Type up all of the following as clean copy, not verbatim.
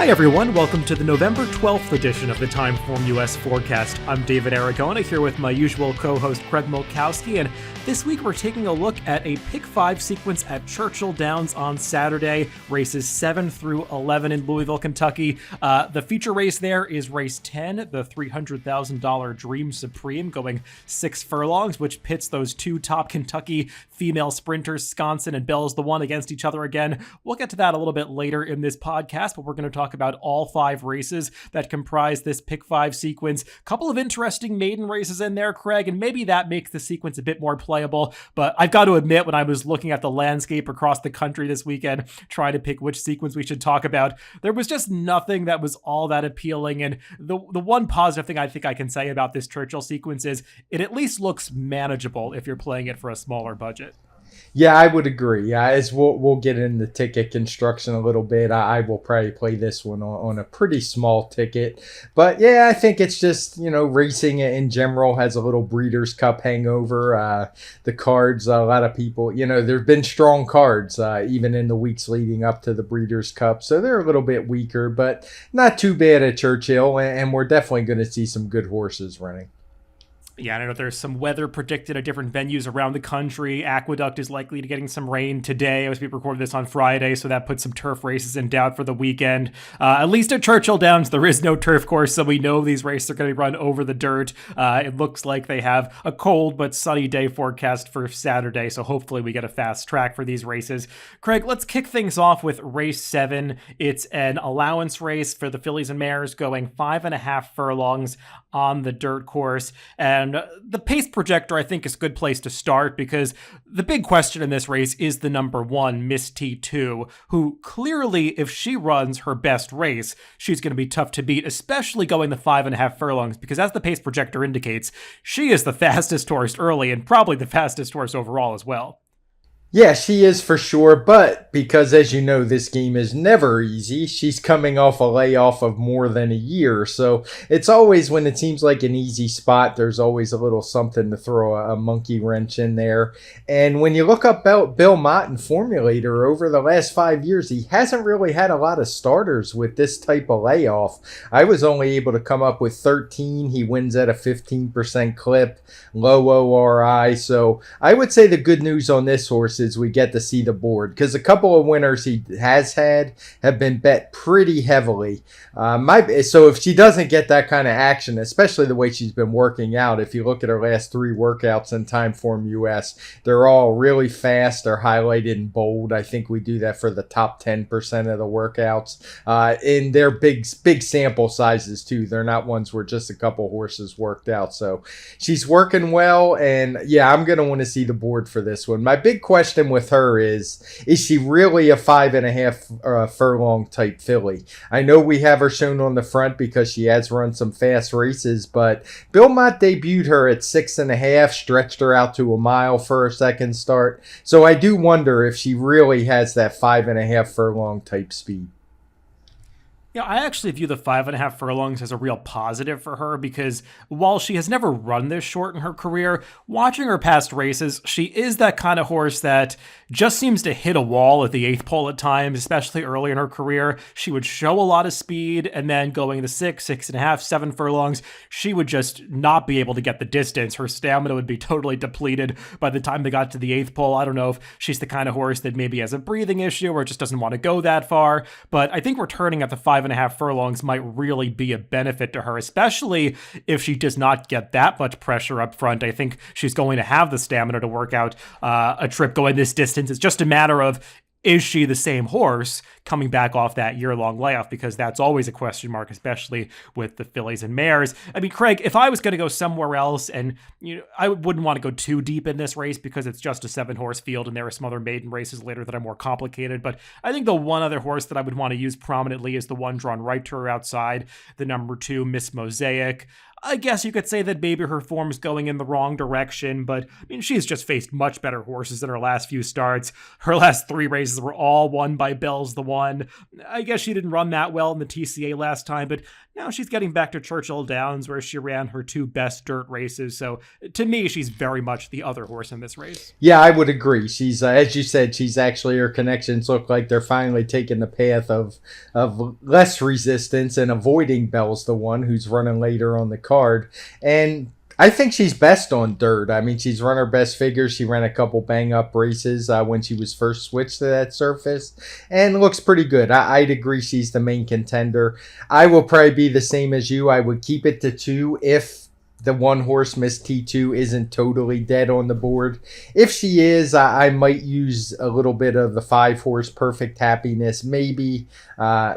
Hi everyone, welcome to the November 12th edition of the TimeformUS Forecast. I'm David Aragona here with my usual co-host Craig Milkowski, and this week we're taking a look at a Pick 5 sequence at Churchill Downs on Saturday, races 7 through 11 in Louisville, Kentucky. The feature race there is race 10, the $300,000 Dream Supreme, going 6 furlongs, which pits those two top Kentucky female sprinters, Sconson and Bells the One, against each other again. We'll get to that a little bit later in this podcast, but we're going to talk about all 5 races that comprise this Pick 5 sequence. Couple of interesting maiden races in there, Craig, and maybe that makes the sequence a bit more playable. But I've got to admit, when I was looking at the landscape across the country this weekend, trying to pick which sequence we should talk about, there was just nothing that was all that appealing. And the one positive thing I think I can say about this Churchill sequence is it at least looks manageable if you're playing it for a smaller budget. Yeah, I would agree. Yeah, as we'll get into ticket construction a little bit. I will probably play this one on a pretty small ticket. But yeah, I think it's just, racing in general has a little Breeders' Cup hangover. The cards, a lot of people, there have been strong cards even in the weeks leading up to the Breeders' Cup. So they're a little bit weaker, but not too bad at Churchill. And we're definitely going to see some good horses running. Yeah, I know there's some weather predicted at different venues around the country. Aqueduct is likely to getting some rain today as we record this on Friday, so that puts some turf races in doubt for the weekend. At least at Churchill Downs, there is no turf course, so we know these races are going to be run over the dirt. It looks like they have a cold but sunny day forecast for Saturday, so hopefully we get a fast track for these races. Craig, let's kick things off with race 7. It's an allowance race for the fillies and mares going 5.5 furlongs on the dirt course. And the pace projector, I think, is a good place to start because the big question in this race is the number 1, Miss T2, who clearly, if she runs her best race, she's going to be tough to beat, especially going the 5.5 furlongs, because as the pace projector indicates, she is the fastest horse early and probably the fastest horse overall as well. Yeah, she is for sure, but because, as you know, this game is never easy, she's coming off a layoff of more than a year, so it's always, when it seems like an easy spot, there's always a little something to throw a monkey wrench in there. And when you look up Bill Mott and Formulator over the last 5 years, he hasn't really had a lot of starters with this type of layoff. I was only able to come up with 13. He wins at a 15% clip, low ORI, so I would say the good news on this horse is we get to see the board, because a couple of winners he has had have been bet pretty heavily. So if she doesn't get that kind of action, especially the way she's been working out, if you look at her last 3 workouts in TimeformUS, they're all really fast. They're highlighted in bold. I think we do that for the top 10% of the workouts. And they're big sample sizes too. They're not ones where just a couple horses worked out. So she's working well, and yeah, I'm going to want to see the board for this one. My big question with her is she really a 5.5 furlong type filly? I know we have her shown on the front because she has run some fast races, but Bill Mott debuted her at 6.5, stretched her out to a mile for her second start. So I do wonder if she really has that 5.5 furlong type speed. Yeah, I actually view the 5.5 furlongs as a real positive for her because while she has never run this short in her career, watching her past races, she is that kind of horse that just seems to hit a wall at the 8th pole at times, especially early in her career. She would show a lot of speed, and then going the 6.5, 7 furlongs, she would just not be able to get the distance. Her stamina would be totally depleted by the time they got to the 8th pole. I don't know if she's the kind of horse that maybe has a breathing issue or just doesn't want to go that far, but I think returning at the 5.5 furlongs might really be a benefit to her, especially if she does not get that much pressure up front. I think she's going to have the stamina to work out a trip going this distance. It's just a matter of, is she the same horse coming back off that year-long layoff? Because that's always a question mark, especially with the fillies and mares. I mean, Craig, if I was going to go somewhere else, and I wouldn't want to go too deep in this race because it's just a 7-horse field and there are some other maiden races later that are more complicated. But I think the one other horse that I would want to use prominently is the one drawn right to her outside, the number 2, Miss Mosaic. I guess you could say that maybe her form's going in the wrong direction, but I mean, she's just faced much better horses in her last few starts. Her last 3 races were all won by Bell's the One. I guess she didn't run that well in the TCA last time, but now she's getting back to Churchill Downs where she ran her 2 best dirt races. So to me, she's very much the other horse in this race. Yeah, I would agree. She's, as you said, she's actually, her connections look like they're finally taking the path of less resistance and avoiding Bell's the One, who's running later on the card. And I think she's best on dirt. I mean, she's run her best figures. She ran a couple bang-up races when she was first switched to that surface and looks pretty good. I'd agree she's the main contender. I will probably be the same as you. I would keep it to 2 if the one horse Miss T2 isn't totally dead on the board. If she is, I might use a little bit of the 5 horse Perfect Happiness. Maybe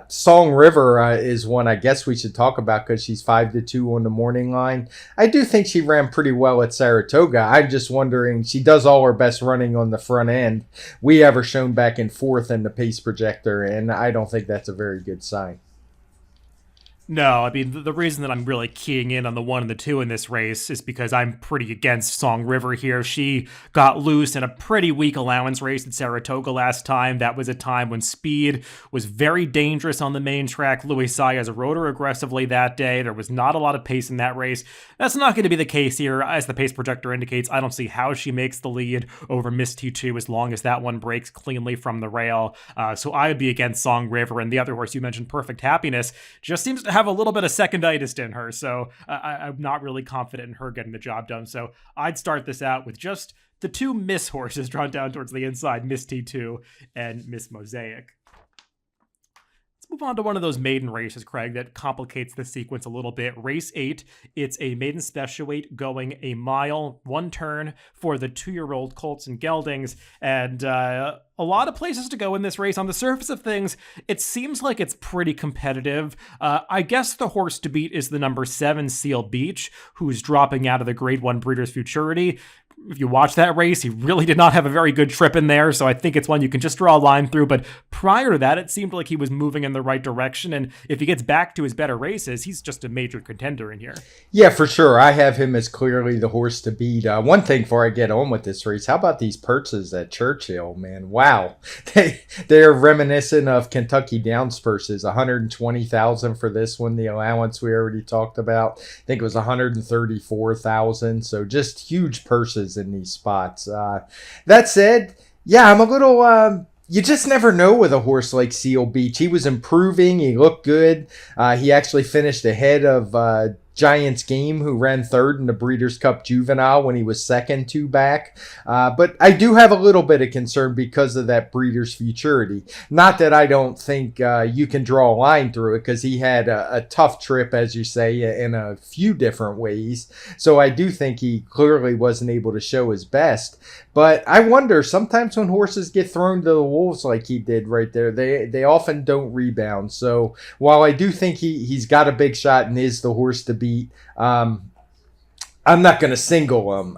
Song River is one I guess we should talk about because she's 5-2 on the morning line. I do think she ran pretty well at Saratoga. I'm just wondering, she does all her best running on the front end. We have her shown back and forth in the pace projector, and I don't think that's a very good sign. No, I mean, the reason that I'm really keying in on the 1 and the 2 in this race is because I'm pretty against Song River here. She got loose in a pretty weak allowance race at Saratoga last time. That was a time when speed was very dangerous on the main track. Luis Saez rode her aggressively that day. There was not a lot of pace in that race. That's not going to be the case here. As the pace projector indicates, I don't see how she makes the lead over Miss T2 as long as that one breaks cleanly from the rail. So I would be against Song River. And the other horse you mentioned, Perfect Happiness, just seems to have a little bit of seconditis in her, so I'm not really confident in her getting the job done. So I'd start this out with just the 2 Miss horses drawn down towards the inside, Miss T2 and Miss Mosaic. Let's move on to one of those maiden races, Craig, that complicates the sequence a little bit. Race 8, it's a maiden special weight going a mile, 1 turn for the 2-year-old colts and geldings, and a lot of places to go in this race. On the surface of things, it seems like it's pretty competitive. I guess the horse to beat is the number 7 Seal Beach, who's dropping out of the Grade 1 Breeders' Futurity. If you watch that race, he really did not have a very good trip in there, so I think it's one you can just draw a line through. But prior to that, it seemed like he was moving in the right direction, and if he gets back to his better races, he's just a major contender in here. Yeah, for sure. I have him as clearly the horse to beat. One thing before I get on with this race, how about these purses at Churchill, man? Wow. They're reminiscent of Kentucky Downs purses. 120,000 for this one. The allowance we already talked about, I think it was 134,000. So just huge purses in these spots. That said, yeah, I'm a little... you just never know with a horse like Seal Beach. He was improving. He looked good. He actually finished ahead of Giants Game, who ran 3rd in the Breeders' Cup Juvenile when he was 2nd 2 back. But I do have a little bit of concern because of that Breeders' Futurity. Not that I don't think you can draw a line through it, because he had a tough trip, as you say, in a few different ways. So I do think he clearly wasn't able to show his best. But I wonder, sometimes when horses get thrown to the wolves like he did right there, they often don't rebound. So while I do think he's got a big shot and is the horse to beat, I'm not going to single him.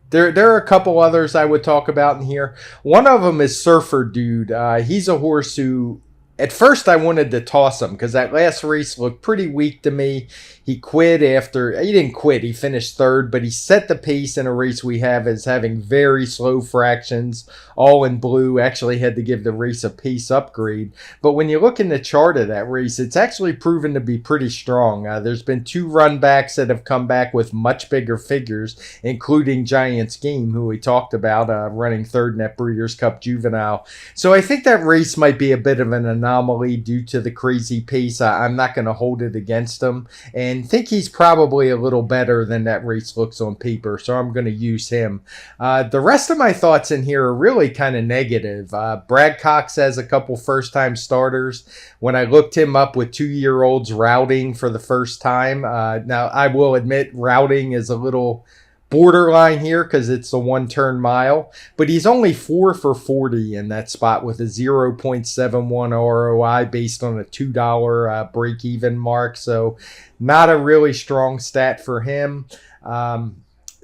There are a couple others I would talk about in here. One of them is Surfer Dude. He's a horse who, at first I wanted to toss him because that last race looked pretty weak to me. He quit after, he didn't quit, he finished 3rd, but he set the pace in a race we have as having very slow fractions, all in blue. Actually had to give the race a pace upgrade. But when you look in the chart of that race, it's actually proven to be pretty strong. There's been 2 runbacks that have come back with much bigger figures, including Giants Game, who we talked about, running 3rd in that Breeders' Cup Juvenile. So I think that race might be a bit of an anomaly due to the crazy pace. I'm not going to hold it against him, and think he's probably a little better than that race looks on paper, so I'm going to use him. The rest of my thoughts in here are really kind of negative. Brad Cox has a couple first-time starters. When I looked him up with 2-year-olds routing for the first time, now I will admit routing is a little borderline here because it's a 1-turn mile, but he's only 4 for 40 in that spot with a 0.71 ROI based on a $2 break-even mark, so not a really strong stat for him.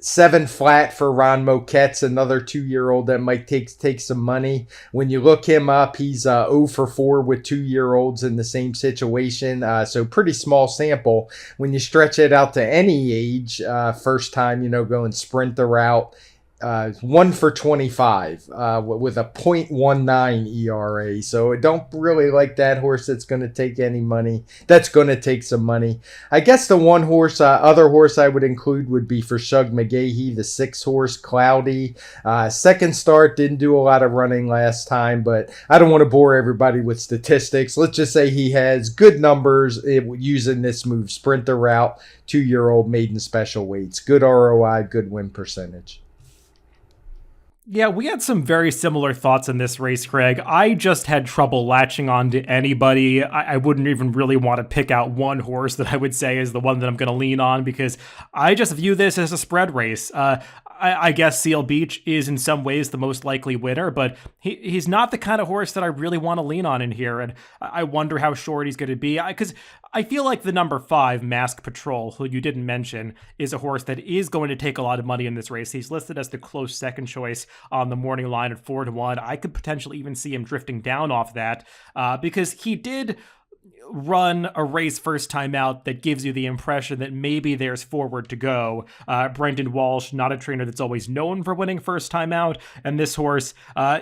7 flat for Ron Moquette's another 2-year-old that might take some money. When you look him up, he's 0 for 4 with 2-year-olds in the same situation. So pretty small sample. When you stretch it out to any age, first time, going sprint the route, 1 for 25 with a 0.19 ERA. So I don't really like that horse that's going to take any money. That's going to take some money. I guess the one horse, other horse I would include would be for Shug McGahee, the 6 horse, Cloudy. Second start, didn't do a lot of running last time, but I don't want to bore everybody with statistics. Let's just say he has good numbers using this move, sprint the route, 2-year-old maiden special weights, good ROI, good win percentage. Yeah, we had some very similar thoughts in this race, Craig. I just had trouble latching on to anybody. I wouldn't even really want to pick out one horse that I would say is the one that I'm going to lean on because I just view this as a spread race. I guess Seal Beach is in some ways the most likely winner, but he's not the kind of horse that I really want to lean on in here. And I wonder how short he's going to be because I feel like the number 5, Mask Patrol, who you didn't mention, is a horse that is going to take a lot of money in this race. He's listed as the close second choice on the morning line at 4-1. I could potentially even see him drifting down off that because he did run a race first time out that gives you the impression that maybe there's forward to go. Brendan Walsh, not a trainer that's always known for winning first time out, and this horse,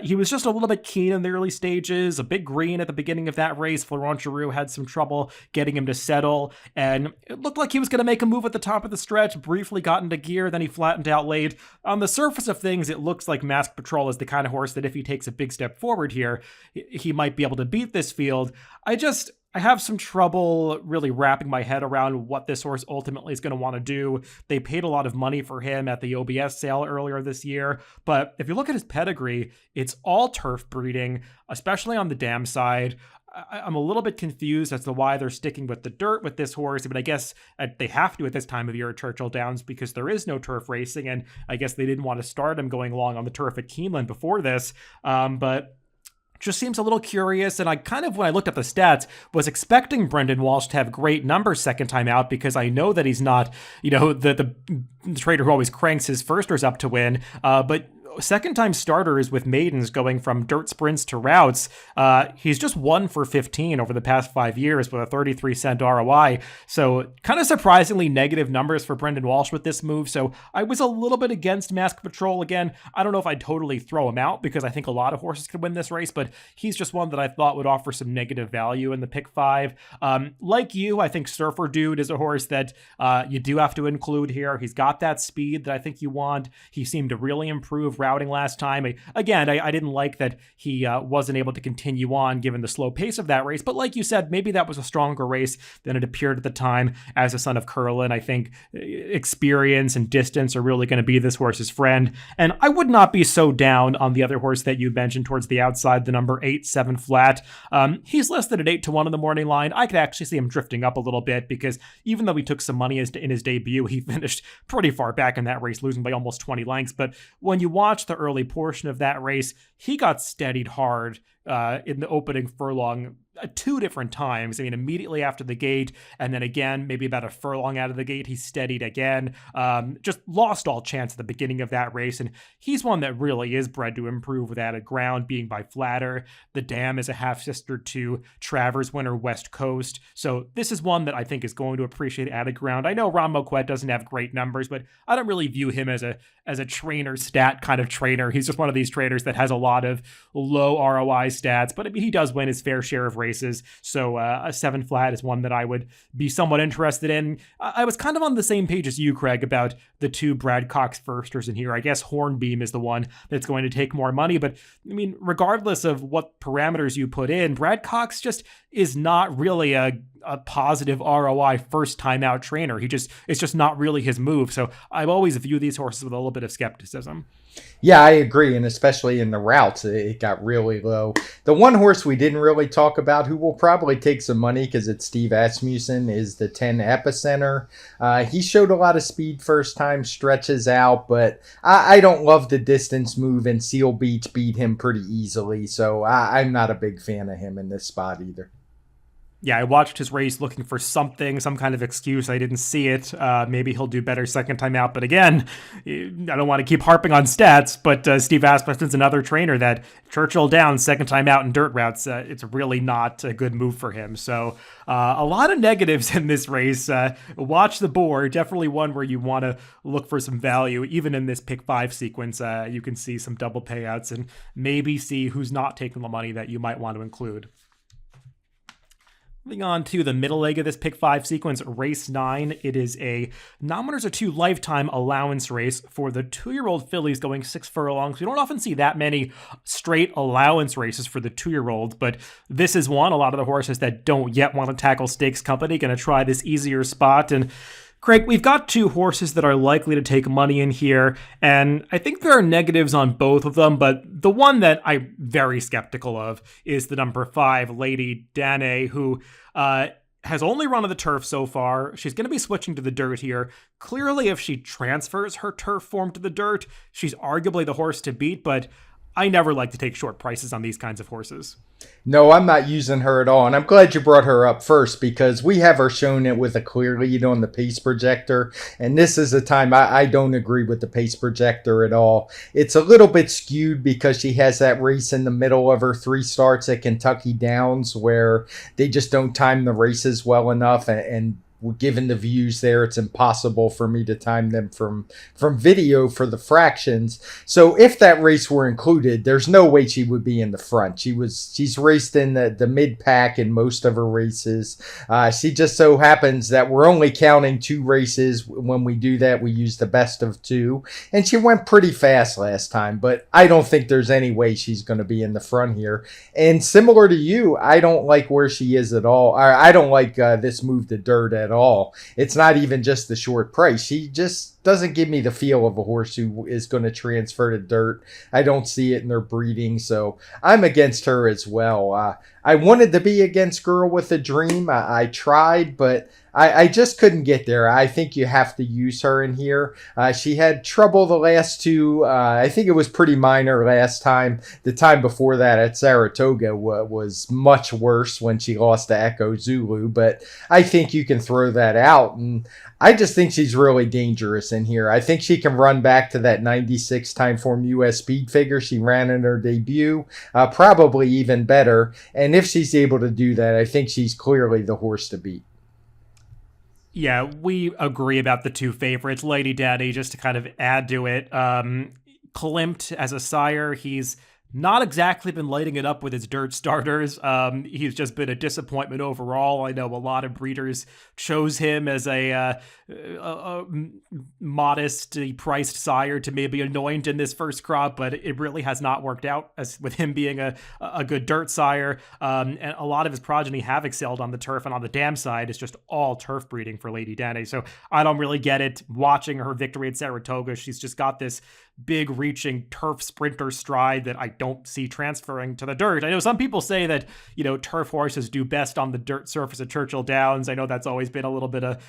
he was just a little bit keen in the early stages, a bit green at the beginning of that race. Florent Giroux had some trouble getting him to settle, and it looked like he was going to make a move at the top of the stretch, briefly got into gear, then he flattened out late. On the surface of things, it looks like Mask Patrol is the kind of horse that if he takes a big step forward here, he might be able to beat this field. I have some trouble really wrapping my head around what this horse ultimately is going to want to do. They paid a lot of money for him at the OBS sale earlier this year, but if you look at his pedigree, it's all turf breeding, especially on the dam side. I'm a little bit confused as to why they're sticking with the dirt with this horse, but I guess they have to at this time of year at Churchill Downs because there is no turf racing, and I guess they didn't want to start him going along on the turf at Keeneland before this, but just seems a little curious, and I kind of, when I looked up the stats, was expecting Brendan Walsh to have great numbers second time out because I know that he's not, the trader who always cranks his firsters up to win, but second time starters with maidens going from dirt sprints to routes, he's just 1 for 15 over the past 5 years with a 33-cent ROI. So kind of surprisingly negative numbers for Brendan Walsh with this move. So I was a little bit against Mask Patrol again. I don't know if I'd totally throw him out because I think a lot of horses could win this race, but he's just one that I thought would offer some negative value in the pick 5. Like you, I think Surfer Dude is a horse that you do have to include here. He's got that speed that I think you want. He seemed to really improve routing last time. I didn't like that he wasn't able to continue on given the slow pace of that race, but like you said, maybe that was a stronger race than it appeared at the time. As a son of Curlin, I think experience and distance are really going to be this horse's friend, and I would not be so down on the other horse that you mentioned towards the outside, the number 8, 7 flat. He's listed at 8-1 in the morning line. I could actually see him drifting up a little bit because even though he took some money in his debut, he finished pretty far back in that race, losing by almost 20 lengths, but when you watch the early portion of that race, he got steadied hard in the opening furlong 2 different times. I mean, immediately after the gate, and then again, maybe about a furlong out of the gate, he steadied again. Just lost all chance at the beginning of that race, and he's one that really is bred to improve with added ground, being by flatter. The Dam is a half-sister to Travers winner West Coast, so this is one that I think is going to appreciate added ground. I know Ron Moquette doesn't have great numbers, but I don't really view him as a trainer stat kind of trainer. He's just one of these traders that has a lot of low ROI stats, but I mean, he does win his fair share of races. So a 7 flat is one that I would be somewhat interested in. I was kind of on the same page as you, Craig, about the 2 Brad Cox firsters in here. I guess Hornbeam is the one that's going to take more money, but I mean, regardless of what parameters you put in, Brad Cox just is not really a positive ROI first time out trainer. It's just not really his move. So I've always viewed these horses with a little bit of skepticism. Yeah, I agree, and especially in the routes, it got really low. The one horse we didn't really talk about, who will probably take some money because it's Steve Asmussen, is the 10 Epicenter. He showed a lot of speed first time, stretches out, but I don't love the distance move, and Seal Beach beat him pretty easily, so I'm not a big fan of him in this spot either. Yeah, I watched his race looking for something, some kind of excuse. I didn't see it. Maybe he'll do better second time out. But again, I don't want to keep harping on stats, but Steve Asmussen's another trainer that Churchill Downs second time out in dirt routes. It's really not a good move for him. So a lot of negatives in this race. Watch the board. Definitely one where you want to look for some value. Even in this pick five sequence, you can see some double payouts and maybe see who's not taking the money that you might want to include. Moving on to the middle leg of this pick five sequence, race 9. It is a nominators or 2 lifetime allowance race for the 2-year-old fillies going 6 furlongs. We don't often see that many straight allowance races for the 2-year-old, but this is one. A lot of the horses that don't yet want to tackle stakes company going to try this easier spot. And Craig, we've got 2 horses that are likely to take money in here, and I think there are negatives on both of them, but the one that I'm very skeptical of is the number 5, Lady Danae, who has only run on the turf so far. She's going to be switching to the dirt here. Clearly, if she transfers her turf form to the dirt, she's arguably the horse to beat, but I never like to take short prices on these kinds of horses. No, I'm not using her at all. And I'm glad you brought her up first because we have her shown it with a clear lead on the pace projector. And this is a time I don't agree with the pace projector at all. It's a little bit skewed because she has that race in the middle of her 3 starts at Kentucky Downs where they just don't time the races well enough. And given the views there, it's impossible for me to time them from video for the fractions. So if that race were included, there's no way she would be in the front. She's raced in the mid pack in most of her races. She just so happens that we're only counting 2 races. When we do that, we use the best of 2, and she went pretty fast last time, but I don't think there's any way she's going to be in the front here. And similar to you, I don't like where she is at all. I don't like this move to dirt at all. It's not even just the short price. She just doesn't give me the feel of a horse who is going to transfer to dirt. I don't see it in their breeding, so I'm against her as well. I wanted to be against Girl with a Dream. I tried, but I just couldn't get there. I think you have to use her in here. She had trouble the last 2. I think it was pretty minor last time. The time before that at Saratoga was much worse when she lost to Echo Zulu, but I think you can throw that out. And I just think she's really dangerous in here. I think she can run back to that 96 TimeformUS speed figure she ran in her debut, probably even better. And if she's able to do that, I think she's clearly the horse to beat. Yeah, we agree about the 2 favorites. Lady Daddy, just to kind of add to it, Klimt as a sire, he's not exactly been lighting it up with his dirt starters. He's just been a disappointment overall. I know a lot of breeders chose him as a modestly priced sire to maybe anoint in this first crop, but it really has not worked out as with him being a good dirt sire. And a lot of his progeny have excelled on the turf, and on the dam side, it's just all turf breeding for Lady Danae. So I don't really get it. Watching her victory at Saratoga, she's just got this big reaching turf sprinter stride that I don't see transferring to the dirt. I know some people say that, turf horses do best on the dirt surface at Churchill Downs. I know that's always been a little bit of,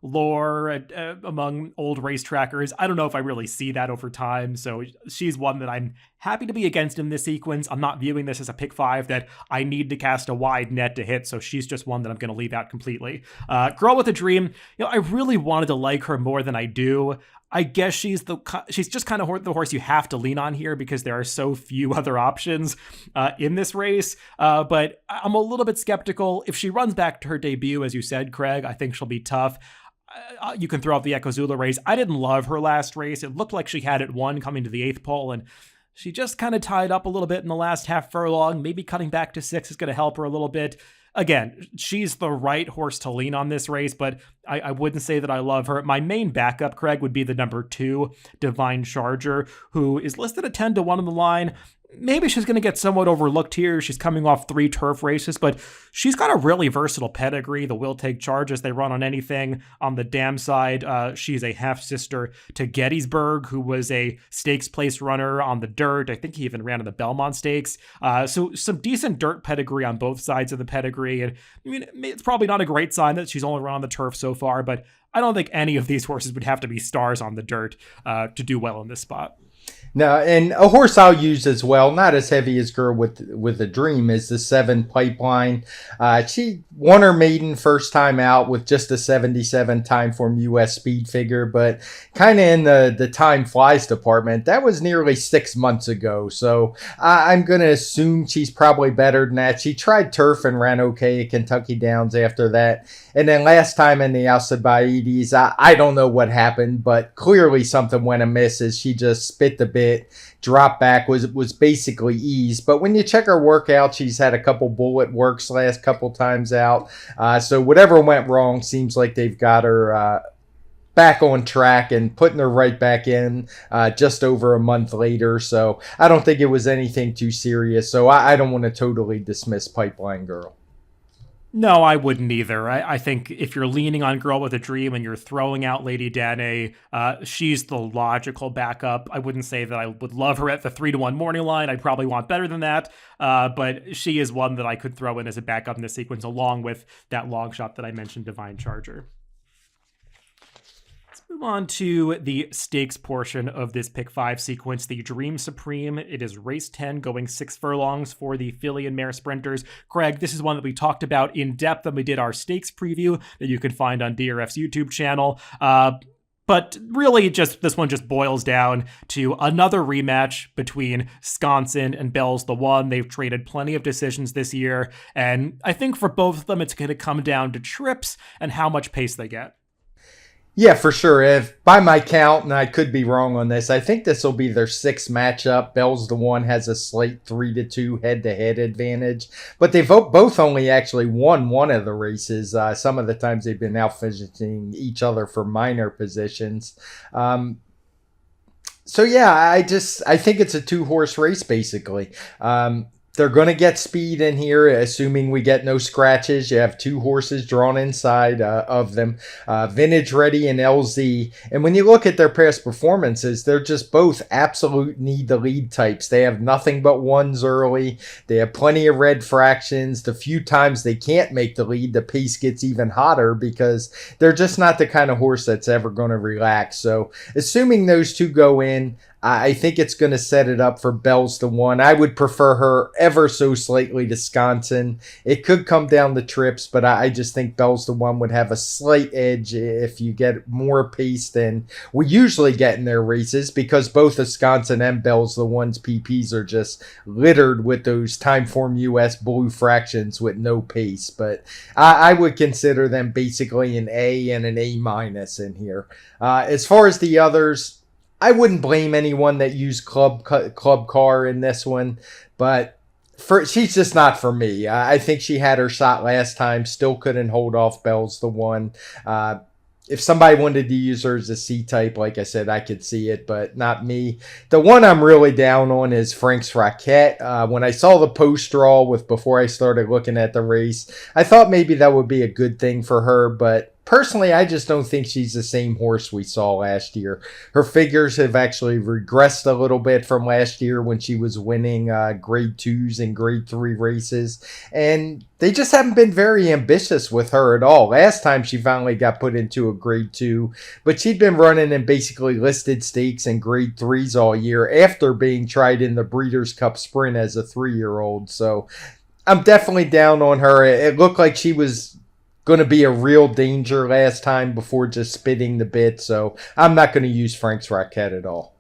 lore among old race trackers. I don't know if I really see that over time. So she's one that I'm happy to be against in this sequence. I'm not viewing this as a pick 5 that I need to cast a wide net to hit. So she's just one that I'm going to leave out completely. Girl with a Dream. I really wanted to like her more than I do. I guess she's just kind of the horse you have to lean on here because there are so few other options in this race. But I'm a little bit skeptical. If she runs back to her debut, as you said, Craig, I think she'll be tough. You can throw out the Echo Zulu race. I didn't love her last race. It looked like she had it won coming to the 8th pole, and she just kind of tied up a little bit in the last half furlong. Maybe cutting back to 6 is going to help her a little bit. Again, she's the right horse to lean on this race, but I wouldn't say that I love her. My main backup, Craig, would be the number 2, Divine Charger, who is listed at 10-1 on the line. Maybe she's going to get somewhat overlooked here. She's coming off 3 turf races, but she's got a really versatile pedigree. The Will Take Charges, they run on anything. On the dam side, she's a half-sister to Gettysburg, who was a stakes place runner on the dirt. I think he even ran in the Belmont Stakes. So some decent dirt pedigree on both sides of the pedigree. And I mean, it's probably not a great sign that she's only run on the turf so far, but I don't think any of these horses would have to be stars on the dirt to do well in this spot. No, and a horse I'll use as well, not as heavy as Girl with a Dream, is the 7 Pipeline. She won her maiden first time out with just a 77 TimeformUS speed figure, but kind of in the time flies department. That was nearly 6 months ago, so I'm going to assume she's probably better than that. She tried turf and ran okay at Kentucky Downs after that. And then last time in the Alcibiades, I don't know what happened, but clearly something went amiss as she just spit the bit, dropped back, was basically ease. But when you check her workout, she's had a couple bullet works last couple times out. So whatever went wrong seems like they've got her back on track and putting her right back in just over a month later. So I don't think it was anything too serious. So I don't want to totally dismiss Pipeline Girl. No, I wouldn't either. I think if you're leaning on Girl with a Dream and you're throwing out Lady Danae, she's the logical backup. I wouldn't say that I would love her at the 3-1 morning line. I'd probably want better than that. But she is one that I could throw in as a backup in this sequence, along with that long shot that I mentioned, Divine Charger. Move on to the stakes portion of this pick 5 sequence, the Dream Supreme. It is race 10 going 6 furlongs for the filly and mare sprinters. Craig, this is one that we talked about in depth when we did our stakes preview that you can find on DRF's YouTube channel. But really, this one just boils down to another rematch between Sconson and Bell's the One. They've traded plenty of decisions this year, and I think for both of them, it's going to come down to trips and how much pace they get. Yeah, for sure. If by my count, and I could be wrong on this, I think this will be their 6th matchup. Bell's the One has a slight 3-2 head-to-head advantage, but they both only actually won one of the races. Some of the times they've been out fidgeting each other for minor positions. So yeah, I think it's a 2-horse race basically. They're going to get speed in here, assuming we get no scratches. You have 2 horses drawn inside of them, Vintage Ready and LZ. And when you look at their past performances, they're just both absolute need the lead types. They have nothing but ones early. They have plenty of red fractions. The few times they can't make the lead, the pace gets even hotter because they're just not the kind of horse that's ever going to relax. So assuming those 2 go in, I think it's going to set it up for Bell's the One. I would prefer her ever so slightly to Sconson. It could come down to trips, but I just think Bell's the One would have a slight edge if you get more pace than we usually get in their races, because both the Sconson and Bell's the One's PPs are just littered with those TimeformUS blue fractions with no pace. But I would consider them basically an A and an A- in here. As far as the others, I wouldn't blame anyone that used Club Car in this one, but she's just not for me. I think she had her shot last time, still couldn't hold off Bell's the One. If somebody wanted to use her as a C-type, like I said, I could see it, but not me. The one I'm really down on is Frank's Rocket. When I saw the post draw before I started looking at the race, I thought maybe that would be a good thing for her, but personally, I just don't think she's the same horse we saw last year. Her figures have actually regressed a little bit from last year when she was winning grade 2s and grade 3 races. And they just haven't been very ambitious with her at all. Last time she finally got put into a grade 2, but she'd been running in basically listed stakes and grade 3s all year after being tried in the Breeders' Cup Sprint as a 3-year-old. So I'm definitely down on her. It looked like she was going to be a real danger last time before just spitting the bit, so I'm not going to use Frank's Rocket at all.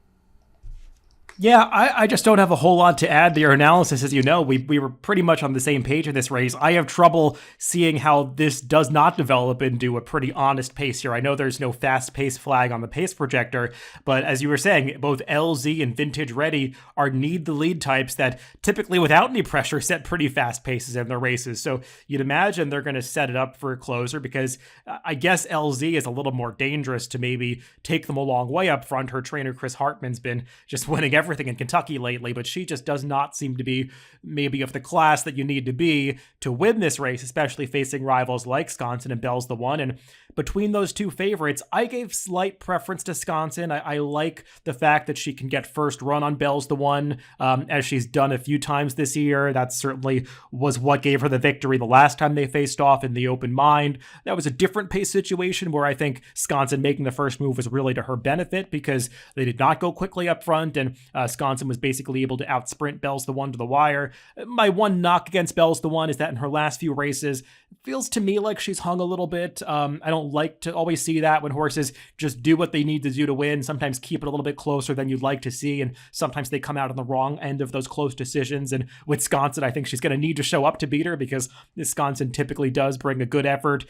Yeah, I just don't have a whole lot to add to your analysis. As you know, we were pretty much on the same page in this race. I have trouble seeing how this does not develop into a pretty honest pace here. I know there's no fast pace flag on the pace projector, but as you were saying, both LZ and Vintage Ready are need the lead types that typically without any pressure set pretty fast paces in their races. So you'd imagine they're going to set it up for a closer, because I guess LZ is a little more dangerous to maybe take them a long way up front. Her trainer, Chris Hartman's been just winning everything in Kentucky lately, but she just does not seem to be maybe of the class that you need to be to win this race, especially facing rivals like Sconson and Bell's the One. And between those two favorites, I gave slight preference to Sconson. I like the fact that she can get first run on Bell's the One, as she's done a few times this year. That certainly was what gave her the victory the last time they faced off in the Open Mind. That was a different pace situation where I think Sconson making the first move was really to her benefit because they did not go quickly up front, and Sconson was basically able to outsprint Bell's the One to the wire. My one knock against Bell's the One is that in her last few races, it feels to me like she's hung a little bit. I don't like to always see that when horses just do what they need to do to win, sometimes keep it a little bit closer than you'd like to see, and sometimes they come out on the wrong end of those close decisions. And with Sconson, I think she's going to need to show up to beat her because Sconson typically does bring a good effort.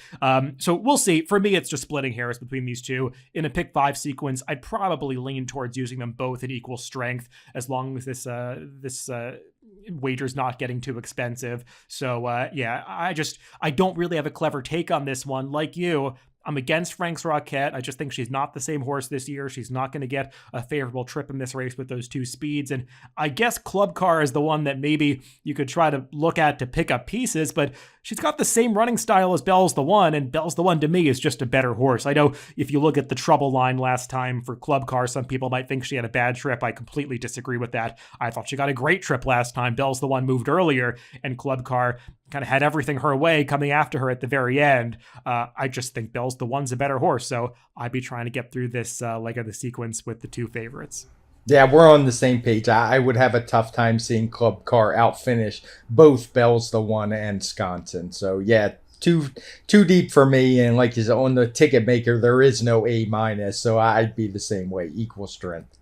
So we'll see. For me, it's just splitting hairs between these two. In a pick 5 sequence, I'd probably lean towards using them both at equal strength as long as this wager's not getting too expensive. So I don't really have a clever take on this one. Like you, I'm against Frank's Roquette. I just think she's not the same horse this year. She's not going to get a favorable trip in this race with those two speeds. And I guess Club Car is the one that maybe you could try to look at to pick up pieces, but she's got the same running style as Bell's the One, and Bell's the One to me is just a better horse. I know if you look at the trouble line last time for Club Car, some people might think she had a bad trip. I completely disagree with that. I thought she got a great trip last time. Bell's the One moved earlier, and Club Car kind of had everything her way coming after her at the very end. I just think Bell's the One's a better horse, so I'd be trying to get through this leg of the sequence with the two favorites. Yeah, we're on the same page. I would have a tough time seeing Club Car outfinish both Bell's the One and Sconson. So yeah, too deep for me. And like you said, on the ticket maker, there is no A-, so I'd be the same way, equal strength.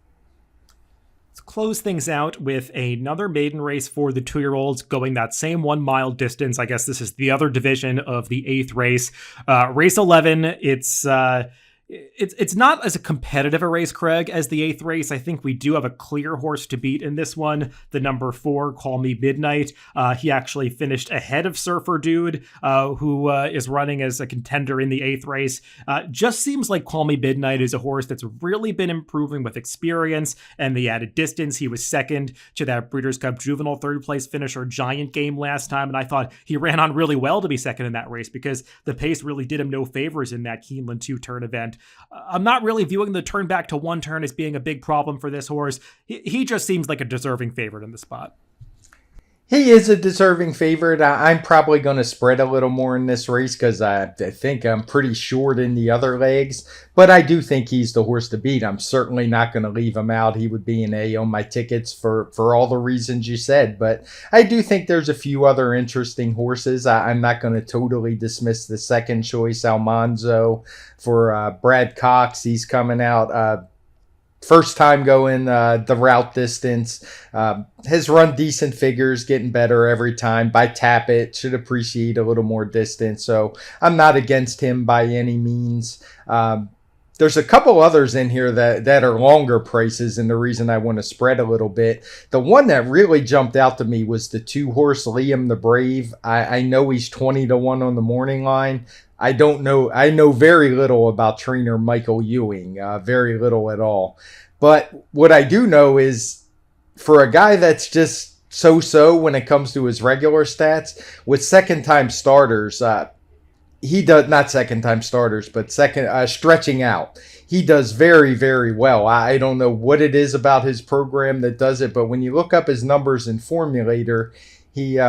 Close things out with another maiden race for the 2-year-olds going that same 1 mile distance. I guess this is the other division of the 8th race. Race 11, it's not as a competitive a race, Craig, as the 8th race. I think we do have a clear horse to beat in this one. The number 4, Call Me Midnight. He actually finished ahead of Surfer Dude, who is running as a contender in the 8th race. Just seems like Call Me Midnight is a horse that's really been improving with experience and the added distance. He was second to that Breeders' Cup Juvenile 3rd place finisher Giant Game last time, and I thought he ran on really well to be second in that race because the pace really did him no favors in that Keeneland 2-turn event. I'm not really viewing the turn back to 1 turn as being a big problem for this horse. He just seems like a deserving favorite in the spot. He is a deserving favorite. I'm probably going to spread a little more in this race because I think I'm pretty short in the other legs. But I do think he's the horse to beat. I'm certainly not going to leave him out. He would be an A on my tickets for all the reasons you said. But I do think there's a few other interesting horses. I'm not going to totally dismiss the second choice, Almanzo, for Brad Cox. He's coming out. First time going the route distance, has run decent figures, getting better every time. By Tappet, should appreciate a little more distance. So I'm not against him by any means. There's a couple others in here that are longer prices, and the reason I want to spread a little bit. The one that really jumped out to me was the 2-horse Liam the Brave. I know he's 20-1 on the morning line. I don't know. I know very little about trainer Michael Ewing, very little at all. But what I do know is for a guy that's just so-so when it comes to his regular stats, with second-time starters, he does not second-time starters, but stretching out. He does very, very well. I don't know what it is about his program that does it, but when you look up his numbers in Formulator, he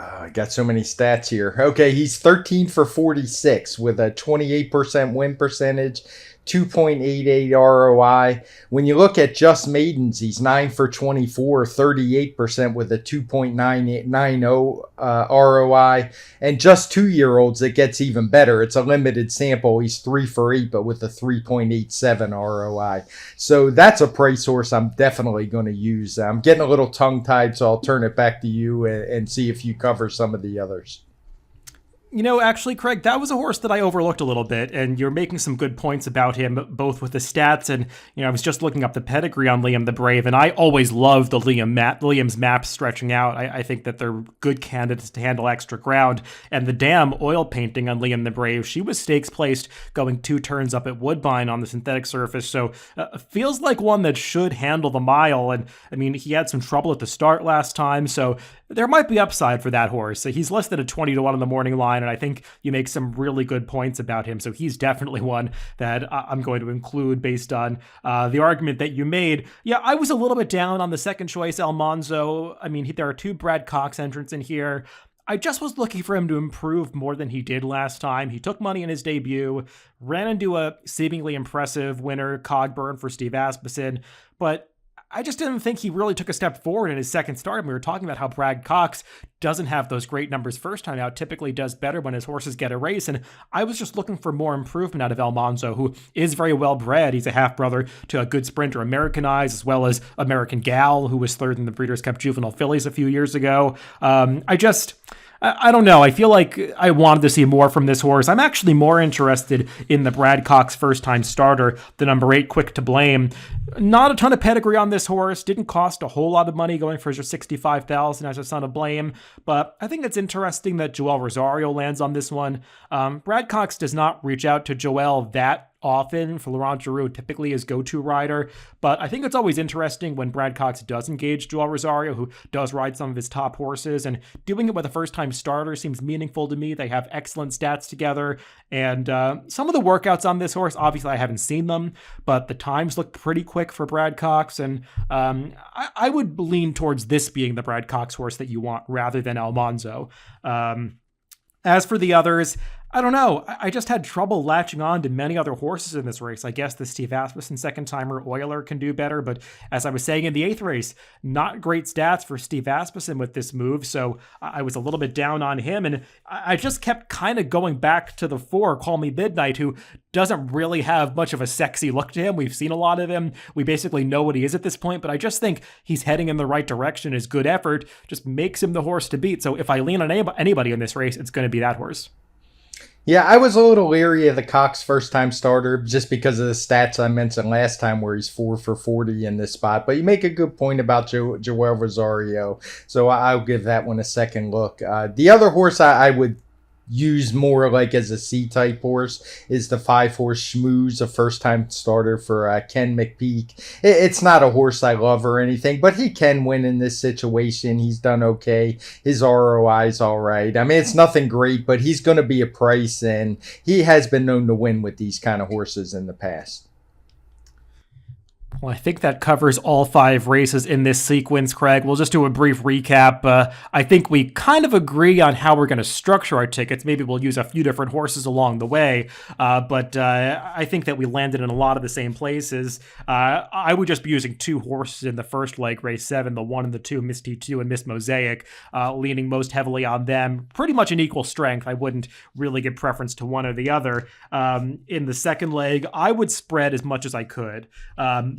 I got so many stats here. Okay, he's 13 for 46 with a 28% win percentage, 2.88 ROI. When you look at just maidens, he's 9 for 24, 38% with a 2.990 ROI. And just 2-year-olds, it gets even better. It's a limited sample. He's 3 for 8, but with a 3.87 ROI. So that's a price horse I'm definitely going to use. I'm getting a little tongue-tied, so I'll turn it back to you and see if you cover some of the others. You know, actually, Craig, that was a horse that I overlooked a little bit, and you're making some good points about him, both with the stats and, I was just looking up the pedigree on Liam the Brave, and I always love the Liam's maps stretching out. I think that they're good candidates to handle extra ground, and the damn oil painting on Liam the Brave, she was stakes placed going 2 turns up at Woodbine on the synthetic surface, so feels like one that should handle the mile, and, he had some trouble at the start last time, so there might be upside for that horse. He's less than a 20-1 on the morning line. and I think you make some really good points about him. So he's definitely one that I'm going to include based on the argument that you made. Yeah, I was a little bit down on the second choice, Almanzo. I mean, there are two Brad Cox entrants in here. I just was looking for him to improve more than he did last time. He took money in his debut, ran into a seemingly impressive winner, Cogburn for Steve Asmussen, but I just didn't think he really took a step forward in his second start. We were talking about how Brad Cox doesn't have those great numbers first time out, typically does better when his horses get a race, and I was just looking for more improvement out of Almanzo, who is very well bred. He's a half-brother to a good sprinter, Americanized, as well as American Gal, who was third in the Breeders' Cup Juvenile Fillies a few years ago. I don't know. I feel like I wanted to see more from this horse. I'm actually more interested in the Brad Cox first-time starter, the number 8, Quick to Blame. Not a ton of pedigree on this horse. Didn't cost a whole lot of money, going for just $65,000 as a Son of Blame. But I think it's interesting that Joel Rosario lands on this one. Brad Cox does not reach out to Joel that often for Laurent Giroux, typically his go-to rider, but I think it's always interesting when Brad Cox does engage Joel Rosario, who does ride some of his top horses, and doing it with a first-time starter seems meaningful to me. They have excellent stats together, and some of the workouts on this horse, obviously I haven't seen them, but the times look pretty quick for Brad Cox, and I would lean towards this being the Brad Cox horse that you want rather than Almanzo. As for the others, I don't know. I just had trouble latching on to many other horses in this race. I guess the Steve Asmussen second-timer Euler can do better, but as I was saying in the 8th race, not great stats for Steve Asmussen with this move, so I was a little bit down on him, and I just kept kind of going back to the 4, Call Me Midnight, who doesn't really have much of a sexy look to him. We've seen a lot of him. We basically know what he is at this point, but I just think he's heading in the right direction. His good effort just makes him the horse to beat, so if I lean on anybody in this race, it's going to be that horse. Yeah, I was a little leery of the Cox first-time starter just because of the stats I mentioned last time where he's 4 for 40 in this spot. But you make a good point about Joel Rosario, so I'll give that one a second look. The other horse I would use more like as a C-type horse is the 5-horse Schmooze, a first-time starter for Ken McPeak. It's not a horse I love or anything, but he can win in this situation. He's done okay. His ROI's all right. I mean, it's nothing great, but he's going to be a price, and he has been known to win with these kind of horses in the past. Well, I think that covers all 5 races in this sequence, Craig. We'll just do a brief recap. I think we kind of agree on how we're going to structure our tickets. Maybe we'll use a few different horses along the way, but I think that we landed in a lot of the same places. I would just be using 2 horses in the first leg, race 7, the 1 and the 2, Miss T2 and Miss Mosaic, leaning most heavily on them. Pretty much in equal strength. I wouldn't really give preference to one or the other. In the second leg, I would spread as much as I could,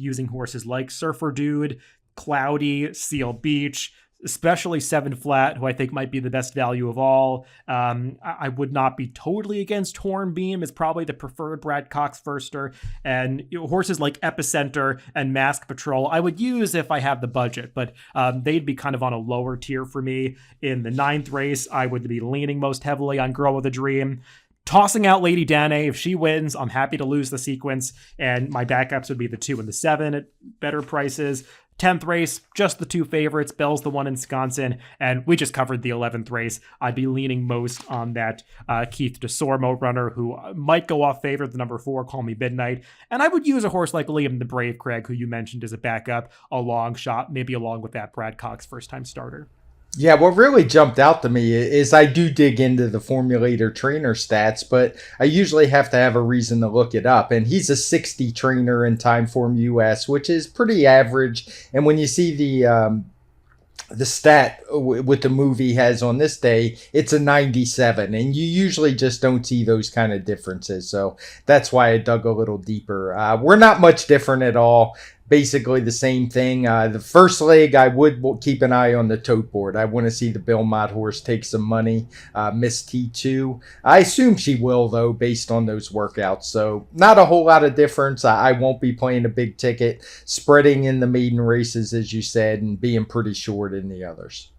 using horses like Surfer Dude, Cloudy, Seal Beach, especially 7 Flat, who I think might be the best value of all. I would not be totally against Hornbeam, is probably the preferred Brad Cox firster, and horses like Epicenter and Mask Patrol I would use if I have the budget, but they'd be kind of on a lower tier for me. In the 9th race, I would be leaning most heavily on Girl with a Dream. Tossing out Lady Danae. If she wins, I'm happy to lose the sequence, and my backups would be the 2 and the 7 at better prices. 10th race, just the 2 favorites. Bell's the 1 in Wisconsin, and we just covered the 11th race. I'd be leaning most on that Keith DeSormo runner, who might go off favorite, the number 4, Call Me Midnight. And I would use a horse like Liam the Brave, Craig, who you mentioned as a backup, a long shot, maybe along with that Brad Cox first-time starter. Yeah, what really jumped out to me is I do dig into the formulator trainer stats, but I usually have to have a reason to look it up. And he's a 60 trainer in TimeformUS, which is pretty average. And when you see the stat with the move he has on this day, it's a 97, and you usually just don't see those kind of differences. So that's why I dug a little deeper. We're not much different at all. Basically the same thing. The first leg, I would keep an eye on the tote board. I want to see the Bill Mott horse take some money. Miss T2. I assume she will, though, based on those workouts. So not a whole lot of difference. I won't be playing a big ticket, spreading in the maiden races, as you said, and being pretty short in the others.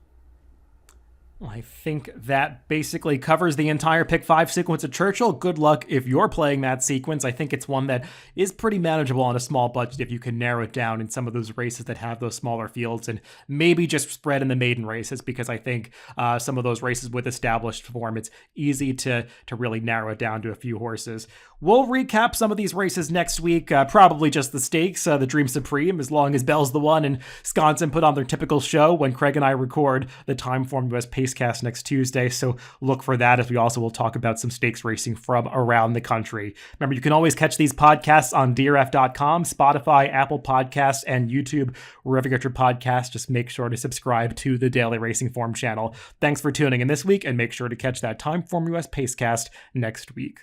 I think that basically covers the entire pick 5 sequence at Churchill. Good luck if you're playing that sequence. I think it's one that is pretty manageable on a small budget if you can narrow it down in some of those races that have those smaller fields, and maybe just spread in the maiden races, because I think some of those races with established form, it's easy to really narrow it down to a few horses. We'll recap some of these races next week, probably just the stakes, the Dream Supreme, as long as Bell's the One and Sconson put on their typical show when Craig and I record the TimeformUS Pacecast next Tuesday, so look for that, as we also will talk about some stakes racing from around the country. Remember, you can always catch these podcasts on DRF.com, Spotify, Apple Podcasts, and YouTube. Wherever you get your podcasts, just make sure to subscribe to the Daily Racing Form channel. Thanks for tuning in this week, and make sure to catch that TimeformUS Pacecast next week.